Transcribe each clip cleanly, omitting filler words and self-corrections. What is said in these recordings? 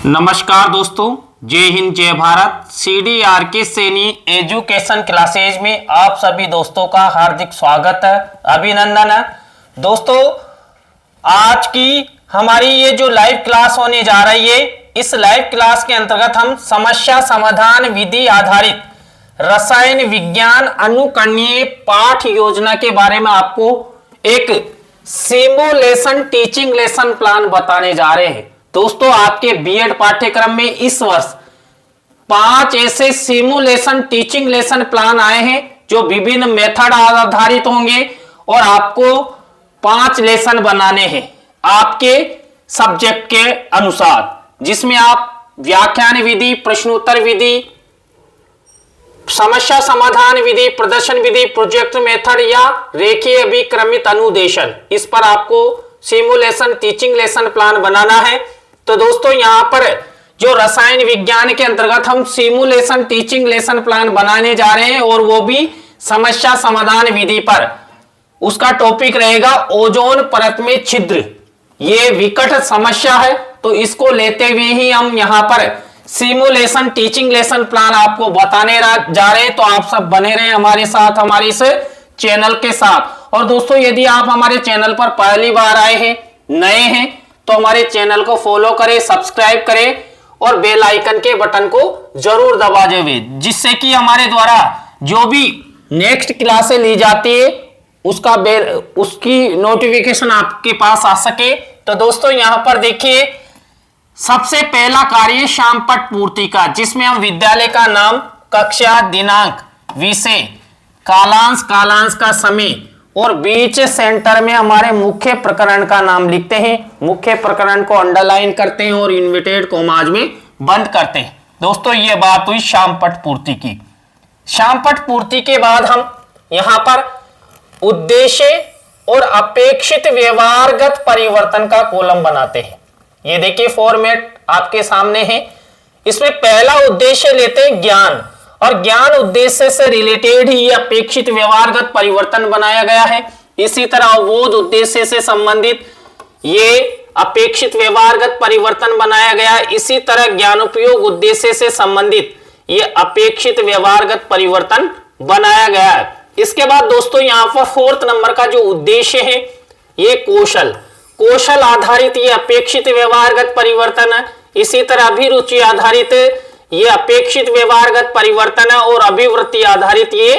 नमस्कार दोस्तों, जय हिंद जय Bharat. CDRK Saini education classes में आप सभी दोस्तों का हार्दिक स्वागत है, अभिनंदन है। दोस्तों, आज की हमारी ये जो लाइव क्लास होने जा रही है, इस लाइव क्लास के अंतर्गत हम समस्या समाधान विधि आधारित रसायन विज्ञान अनुकरणीय पाठ योजना के बारे में आपको एक सिमुलेशन टीचिंग लेसन प्लान बताने जा रहे हैं। दोस्तों, आपके बीएड पाठ्यक्रम में इस वर्ष 5 ऐसे सिमुलेशन टीचिंग लेसन प्लान आए हैं जो विभिन्न मेथड आधारित होंगे और आपको 5 लेसन बनाने हैं आपके सब्जेक्ट के अनुसार, जिसमें आप व्याख्यान विधि, प्रश्नोत्तर विधि, समस्या समाधान विधि, प्रदर्शन विधि, प्रोजेक्ट मेथड या रेखीय अभिक्रमित अनुदेशन, इस पर आपको सिमुलेशन टीचिंग लेसन प्लान बनाना है। तो दोस्तों, यहां पर जो रसायन विज्ञान के अंतर्गत हम सिमुलेशन टीचिंग लेसन प्लान बनाने जा रहे हैं और वो भी समस्या समाधान विधि पर। उसका टॉपिक रहेगा ओजोन परत में छिद्र। ये विकट समस्या है, तो इसको लेते हुए ही हम यहां पर सिमुलेशन टीचिंग लेसन प्लान आपको बताने जा रहे हैं। तो आप सब बने रहे हमारे साथ, हमारे इस चैनल के साथ। और दोस्तों, यदि आप हमारे चैनल पर पहली बार आए हैं, नए हैं, तो हमारे चैनल को फॉलो करें, सब्सक्राइब करें और बेल आइकन के बटन को जरूर दबा दें, जिससे कि हमारे द्वारा जो भी नेक्स्ट क्लासें ली जाती है उसकी नोटिफिकेशन आपके पास आ सके। तो दोस्तों, यहां पर देखिए, सबसे पहला कार्य शामपट पूर्ति का, जिसमें हम विद्यालय का नाम, कक्षा, दिनांक, विषय, कालांश का समय और बीच सेंटर में हमारे मुख्य प्रकरण का नाम लिखते हैं। मुख्य प्रकरण को अंडरलाइन करते हैं और इन्वर्टेड कॉमाज में बंद करते हैं। दोस्तों, ये बात हुई शामपट पूर्ति की। शामपट पूर्ति के बाद हम यहां पर उद्देश्य और अपेक्षित व्यवहारगत परिवर्तन का कॉलम बनाते हैं। ये देखिए, फॉर्मेट आपके सामने है। इसमें पहला उद्देश्य लेते हैं ज्ञान, और ज्ञान उद्देश्य से रिलेटेड ही अपेक्षित व्यवहारगत परिवर्तन बनाया गया है। इसी तरह अवबोध उद्देश्य से संबंधित ये अपेक्षित व्यवहारगत परिवर्तन बनाया गया है। इसी तरह ज्ञानोपयोग उद्देश्य से संबंधित ये अपेक्षित व्यवहारगत परिवर्तन बनाया गया है। इसके बाद दोस्तों, यहां पर 4th नंबर का जो उद्देश्य है, ये कौशल आधारित ये अपेक्षित व्यवहारगत परिवर्तन है। इसी तरह अभिरुचि आधारित ये अपेक्षित व्यवहारगत परिवर्तन है और अभिवृत्ति आधारित ये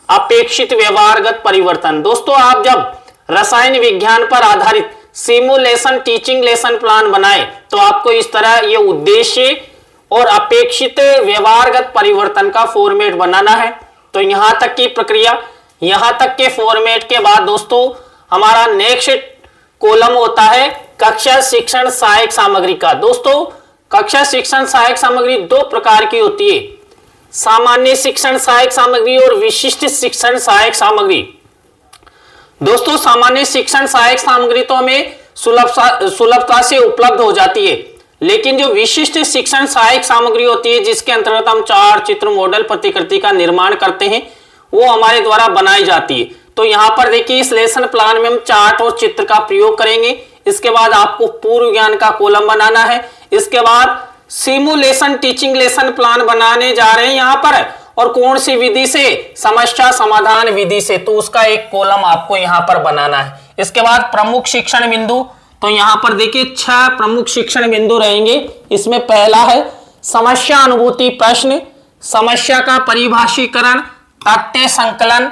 अपेक्षित व्यवहारगत परिवर्तन। दोस्तों, आप जब रसायन विज्ञान पर आधारित सिमुलेशन टीचिंग लेसन प्लान बनाए, तो आपको इस तरह ये उद्देश्य और अपेक्षित व्यवहारगत परिवर्तन का फॉर्मेट बनाना है। तो यहां तक की प्रक्रिया, यहां तक के फॉर्मेट के बाद दोस्तों, हमारा नेक्स्ट कॉलम होता है कक्षा शिक्षण सहायक सामग्री का। दोस्तों, कक्षा शिक्षण सहायक सामग्री 2 प्रकार की होती है, सामान्य शिक्षण सहायक सामग्री और विशिष्ट शिक्षण सहायक सामग्री। दोस्तों, सामान्य शिक्षण सहायक सामग्री तो हमें सुलभता से उपलब्ध हो जाती है, लेकिन जो विशिष्ट शिक्षण सहायक सामग्री होती है, जिसके अंतर्गत हम चार्ट, चित्र, मॉडल, प्रतिकृति का निर्माण करते हैं, वो हमारे द्वारा बनाई जाती है। तो यहां पर देखिए, इस लेसन प्लान में हम चार्ट और चित्र का प्रयोग करेंगे। इसके बाद आपको पूर्व ज्ञान का कॉलम बनाना है। इसके बाद सिमुलेशन टीचिंग लेसन प्लान बनाने जा रहे हैं यहां पर, और कौन सी विधि से? समस्या समाधान विधि से। तो उसका एक कॉलम आपको यहां पर बनाना है। इसके बाद प्रमुख शिक्षण बिंदु, तो यहां पर देखिए 6 प्रमुख शिक्षण बिंदु रहेंगे। इसमें पहला है समस्या अनुभूति प्रश्न, समस्या का परिभाषीकरण, तथ्य संकलन,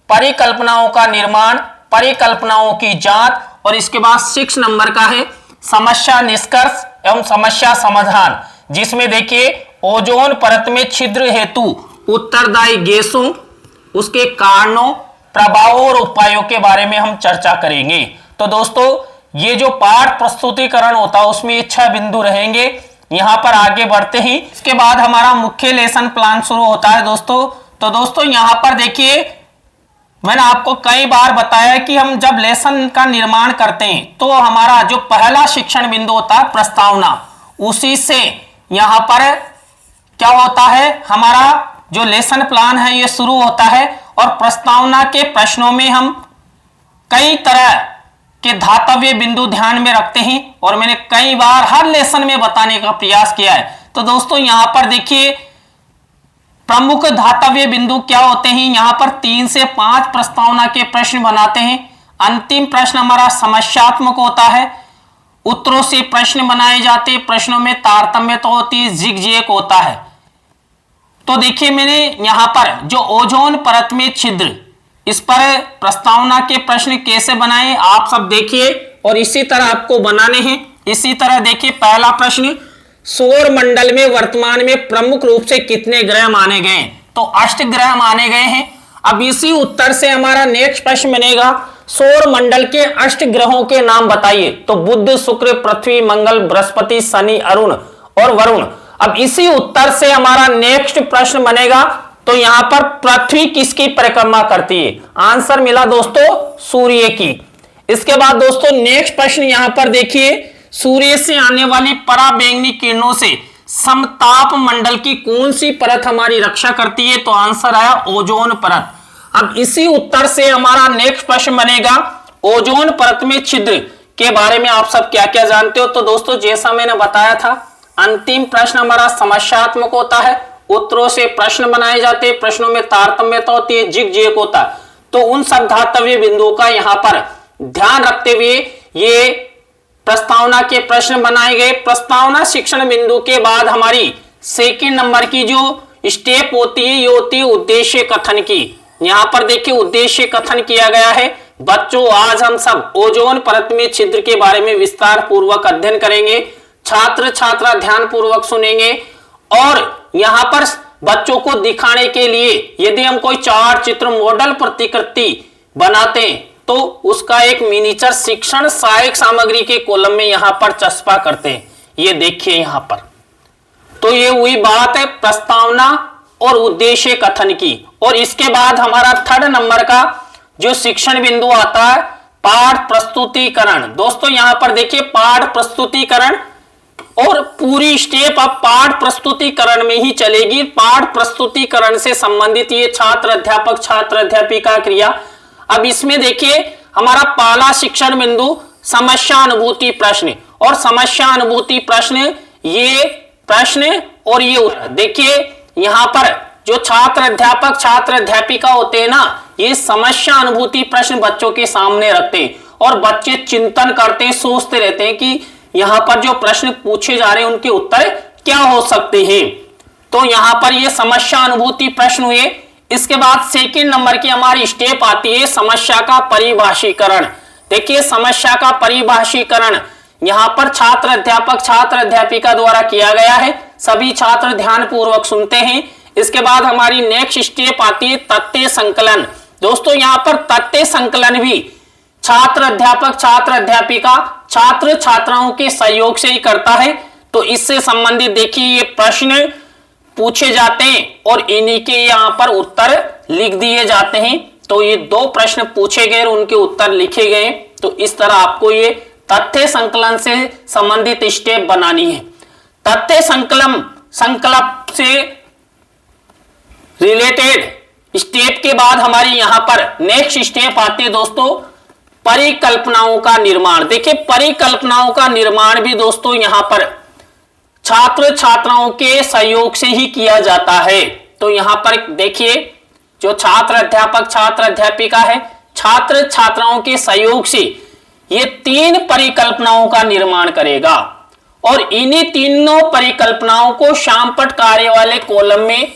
परिकल्पनाओं का निर्माण, परिकल्पनाओं की जांच, और इसके बाद 6 नंबर का है समस्या निष्कर्ष एवं समस्या समाधान, जिसमें देखिए ओजोन परत में छिद्र हेतु उत्तरदायी गैसों, उसके कारणों, प्रभावों और उपायों के बारे में हम चर्चा करेंगे। तो दोस्तों, ये जो पाठ प्रस्तुतिकरण होता है उसमें ये 6 बिंदु रहेंगे। यहां पर आगे बढ़ते ही इसके बाद हमारा मुख्य लेसन प्लान शुरू होता है दोस्तों। तो दोस्तों, यहां पर देखिए, मैंने आपको कई बार बताया कि हम जब लेसन का निर्माण करते हैं, तो हमारा जो पहला शिक्षण बिंदु होता है प्रस्तावना, उसी से यहां पर क्या होता है, हमारा जो लेसन प्लान है ये शुरू होता है। और प्रस्तावना के प्रश्नों में हम कई तरह के धातव्य बिंदु ध्यान में रखते हैं और मैंने कई बार हर लेसन में बताने का प्रयास किया है। तो दोस्तों यहां पर देखिए प्रमुख धातव्य बिंदु क्या होते हैं, यहां पर 3 से 5 प्रस्तावना के प्रश्न बनाते हैं। अंतिम प्रश्न हमारा समस्यात्मक होता है, उत्तरों से प्रश्न बनाए जाते हैं, प्रश्नों में तारतम्यता होती है, जिगजैग होता है। तो देखिए मैंने यहां पर जो ओजोन परत में छिद्र, इस पर प्रस्तावना के प्रश्न कैसे बनाए आप सब देखिए और इसी तरह आपको बनाने हैं। इसी तरह देखिए पहला प्रश्न, सौर मंडल में वर्तमान में प्रमुख रूप से कितने ग्रह माने गए, तो 8 ग्रह माने गए हैं। अब इसी उत्तर से हमारा नेक्स्ट प्रश्न बनेगा, सौर मंडल के 8 ग्रहों के नाम बताइए, तो बुध, शुक्र, पृथ्वी, मंगल, बृहस्पति, शनि, अरुण और वरुण। अब इसी उत्तर से हमारा नेक्स्ट प्रश्न बनेगा, तो यहां पर पृथ्वी किसकी परिक्रमा करती है, आंसर मिला दोस्तों सूर्य की। इसके बाद दोस्तों नेक्स्ट प्रश्न यहां पर देखिए, सूर्य से आने वाली पराबैंगनी किरणों से समताप मंडल की कौन सी परत हमारी रक्षा करती है, तो आंसर आया ओजोन परत। अब इसी उत्तर से हमारा नेक्स्ट प्रश्न बनेगा, ओजोन परत में छिद्र के बारे में आप सब क्या क्या जानते हो। तो दोस्तों जैसा मैंने बताया था, अंतिम प्रश्न हमारा समस्यात्मक होता है, उत्तरों से प्रश्न बनाए जाते हैं, प्रश्नों में तारतम्यता होती है, जिगजैग होता है। तो उन सब धातव्य बिंदुओं का यहां पर ध्यान रखते हुए ये प्रस्तावना के प्रश्न बनाए गए। प्रस्तावना शिक्षण बिंदु के बाद हमारी सेकंड नंबर की जो स्टेप होती है, ये होती है उद्देश्य कथन की। यहां पर देखिए उद्देश्य कथन किया गया है। बच्चों आज हम सब ओजोन परत में छिद्र के बारे में विस्तार पूर्वक अध्ययन करेंगे। छात्र छात्रा ध्यान पूर्वक सुनेंगे और यहां पर बच्चों को दिखाने के लिए यदि हम कोई चार चित्र मॉडल प्रतिकृति बनाते हैं तो उसका एक मिनीचर शिक्षण सहायक सामग्री के कॉलम में यहां पर चस्पा करते हैं। ये देखिए यहां पर, तो ये हुई बात है प्रस्तावना और उद्देश्य कथन की। और इसके बाद हमारा थर्ड नंबर का जो शिक्षण बिंदु आता है, पाठ प्रस्तुतिकरण। दोस्तों यहां पर देखिए पाठ प्रस्तुतिकरण और पूरी स्टेप अब पाठ प्रस्तुतिकरण में ही चलेगी। पाठ प्रस्तुतिकरण से संबंधित ये छात्र अध्यापक छात्र अध्यापिका क्रिया। अब इसमें देखिए हमारा पहला शिक्षण बिंदु समस्या अनुभूति प्रश्न, और समस्या अनुभूति प्रश्न ये प्रश्न और ये उत्तर। देखिए यहां पर जो छात्र अध्यापक छात्र अध्यापिका होते हैं ना, ये समस्या अनुभूति प्रश्न बच्चों के सामने रखते हैं और बच्चे चिंतन करते हैं, सोचते रहते हैं कि यहां पर जो प्रश्न पूछे जा रहे हैं उनके उत्तर क्या हो सकते हैं। तो यहां पर ये समस्या अनुभूति प्रश्न हुए। इसके बाद सेकंड नंबर की हमारी स्टेप आती है समस्या का परिभाषीकरण। देखिए समस्या का परिभाषीकरण यहां पर छात्र अध्यापक छात्र अध्यापिका द्वारा किया गया है। सभी छात्र ध्यान पूर्वक सुनते हैं। इसके बाद हमारी नेक्स्ट स्टेप आती है तथ्य संकलन। दोस्तों यहां पर तथ्य संकलन भी छात्र अध्यापक छात्र अध्यापिका छात्र छात्राओं के सहयोग से ही करता है। तो इससे संबंधित देखिए ये प्रश्न पूछे जाते हैं और इन्हीं के यहां पर उत्तर लिख दिए जाते हैं। तो ये 2 प्रश्न पूछे गए और उनके उत्तर लिखे गए। तो इस तरह आपको ये तथ्य संकलन से संबंधित स्टेप बनानी है। तथ्य संकल्प से रिलेटेड स्टेप के बाद हमारी यहां पर नेक्स्ट स्टेप आती है दोस्तों परिकल्पनाओं का निर्माण। देखिए परिकल्पनाओं का निर्माण भी दोस्तों यहां पर छात्र छात्राओं के सहयोग से ही किया जाता है। तो यहां पर देखिए जो छात्र अध्यापक छात्र अध्यापिका है, छात्र छात्राओं के सहयोग से ये 3 परिकल्पनाओं का निर्माण करेगा और इन्हीं तीनों परिकल्पनाओं को शामपट कार्य वाले कॉलम में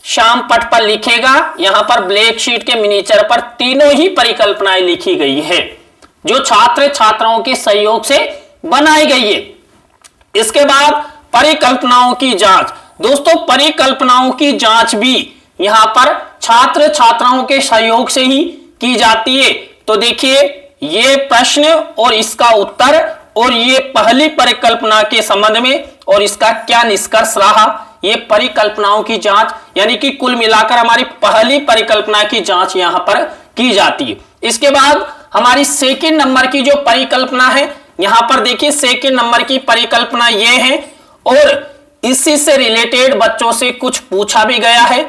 शामपट पर लिखेगा। यहां पर ब्लैक शीट के मिनीचर पर तीनों ही परिकल्पनाएं लिखी गई है जो छात्र छात्राओं के सहयोग से बनाई गई है। इसके बाद परिकल्पनाओं की जांच। दोस्तों परिकल्पनाओं की जांच भी यहां पर छात्र छात्राओं के सहयोग से ही की जाती है। तो देखिए ये प्रश्न और इसका उत्तर और ये पहली परिकल्पना के संबंध में और इसका क्या निष्कर्ष रहा, ये परिकल्पनाओं की जांच यानी कि कुल मिलाकर हमारी पहली परिकल्पना की जांच यहां पर की जाती है। इसके बाद हमारी सेकंड नंबर की जो परिकल्पना है, यहां पर देखिए सेकंड नंबर की परिकल्पना ये है और इसी से रिलेटेड बच्चों से कुछ पूछा भी गया है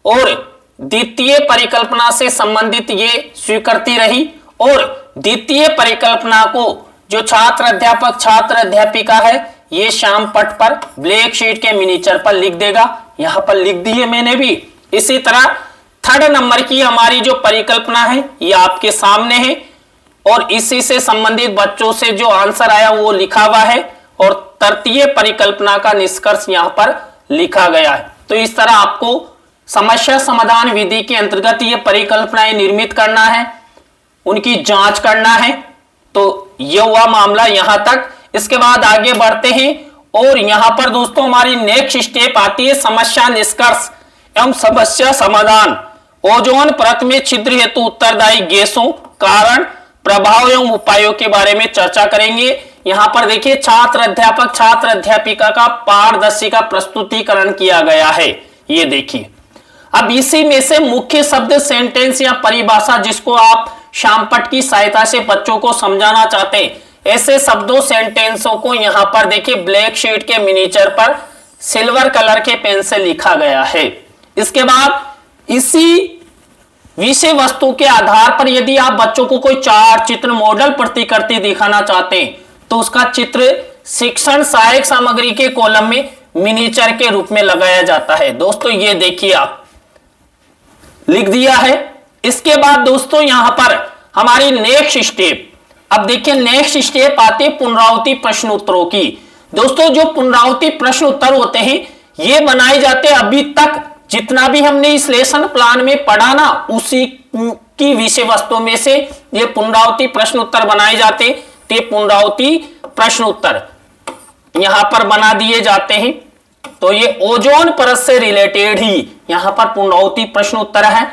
और द्वितीय परिकल्पना से संबंधित ये स्वीकृति रही और द्वितीय परिकल्पना को जो छात्र अध्यापक छात्र अध्यापिका है ये श्याम पट पर ब्लैक शीट के मिनीचर पर लिख देगा। यहां पर लिख दी है मैंने भी। इसी तरह थर्ड नंबर की हमारी जो परिकल्पना है ये आपके सामने है और इसी से संबंधित बच्चों से जो आंसर आया वो लिखा हुआ है और तृतीय परिकल्पना का निष्कर्ष यहां पर लिखा गया है। तो इस तरह आपको समस्या समाधान विधि के अंतर्गत ये परिकल्पनाएं निर्मित करना है, उनकी जांच करना है। तो ये हुआ मामला यहां तक। इसके बाद आगे बढ़ते हैं और यहां पर दोस्तों हमारी नेक्स्ट स्टेप आती है समस्या निष्कर्ष एवं समस्या समाधान। ओजोन परत में छिद्र हेतु उत्तरदायी गैसों, कारण, प्रभाव एवं उपायों के बारे में चर्चा करेंगे। यहां पर देखिए छात्र अध्यापक छात्र अध्यापिका का पारदर्शिका प्रस्तुतिकरण किया गया है। ये देखिए अब इसी में से मुख्य शब्द सेंटेंस या परिभाषा जिसको आप श्यामपट्ट की सहायता से बच्चों को समझाना चाहते हैं, ऐसे शब्दों सेंटेंसों को यहां पर देखिए ब्लैक शीट के मिनीचर पर सिल्वर कलर के पेन से लिखा गया है। इसके बाद इसी विषय वस्तु के आधार पर यदि आप बच्चों को कोई चार चित्र मॉडल प्रतिकृति दिखाना चाहते हैं तो उसका चित्र शिक्षण सहायक सामग्री के कॉलम में मिनीचर के रूप में लगाया जाता है। दोस्तों ये देखिए आप लिख दिया है। इसके बाद दोस्तों यहां पर हमारी नेक्स्ट स्टेप, अब देखिए नेक्स्ट स्टेप आती है पुनरावृत्ति प्रश्न उत्तरों की। दोस्तों जो पुनरावृत्ति प्रश्न उत्तर होते हैं ये बनाए जाते हैं अभी तक जितना भी हमने इस लेसन प्लान में पढ़ा ना उसी की विषय वस्तु में से ये पुनरावृत्ति प्रश्न उत्तर बनाए जाते हैं। तो ये पुनरावृत्ति प्रश्न उत्तर यहां पर बना दिए जाते हैं। तो ये ओजोन परत से रिलेटेड ही यहां पर पुनरावृत्ति प्रश्न उत्तर है।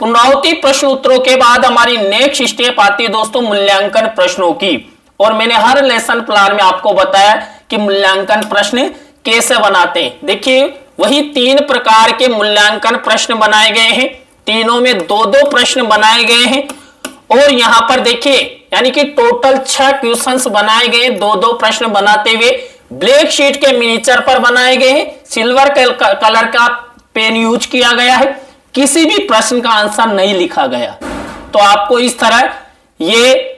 पुनरावृत्ति प्रश्न उत्तरों के बाद हमारी नेक्स्ट स्टेप आती है दोस्तों मूल्यांकन प्रश्नों की। और मैंने हर लेसन प्लान में आपको बताया कि मूल्यांकन प्रश्न कैसे बनाते हैं। देखिए वही 3 प्रकार के मूल्यांकन प्रश्न बनाए गए हैं, तीनों में 2-2 प्रश्न बनाए गए हैं। और यहां पर देखिए यानी कि टोटल 6 क्वेश्चंस बनाए गए, 2-2 प्रश्न बनाते हुए ब्लैक शीट के मिनीचर पर बनाए गए हैं। सिल्वर कलर का पेन यूज किया गया है, किसी भी प्रश्न का आंसर नहीं लिखा गया। तो आपको इस तरह ये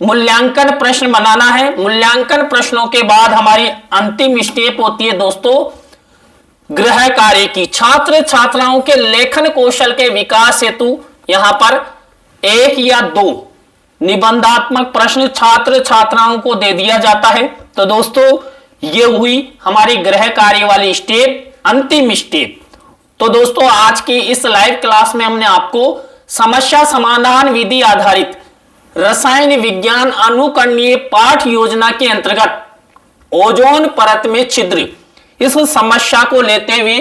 मूल्यांकन प्रश्न बनाना है। मूल्यांकन प्रश्नों के बाद हमारी अंतिम स्टेप होती है दोस्तों गृह कार्य की। छात्र छात्राओं के लेखन कौशल के विकास हेतु यहां पर 1 या 2 निबंधात्मक प्रश्न छात्र छात्राओं को दे दिया जाता है। तो दोस्तों ये हुई हमारी गृह कार्य वाली स्टेप, अंतिम स्टेप। तो दोस्तों आज की इस लाइव क्लास में हमने आपको समस्या समाधान विधि आधारित रसायन विज्ञान अनुकरणीय पाठ योजना के अंतर्गत ओजोन परत में छिद्र इस समस्या को लेते हुए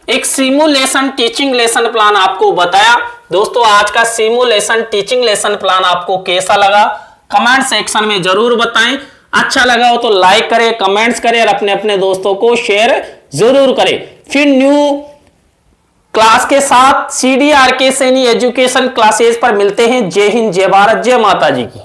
एक सिमुलेशन टीचिंग लेसन प्लान आपको बताया। दोस्तों आज का सिमुलेशन टीचिंग लेसन प्लान आपको कैसा लगा कमेंट सेक्शन में जरूर बताएं। अच्छा लगा हो तो लाइक करें, कमेंट्स करें और अपने अपने दोस्तों को शेयर जरूर करें। फिर न्यू क्लास के साथ CDRK सैनी एजुकेशन क्लासेस पर मिलते हैं। जय हिंद, जय भारत, जय माता जी की।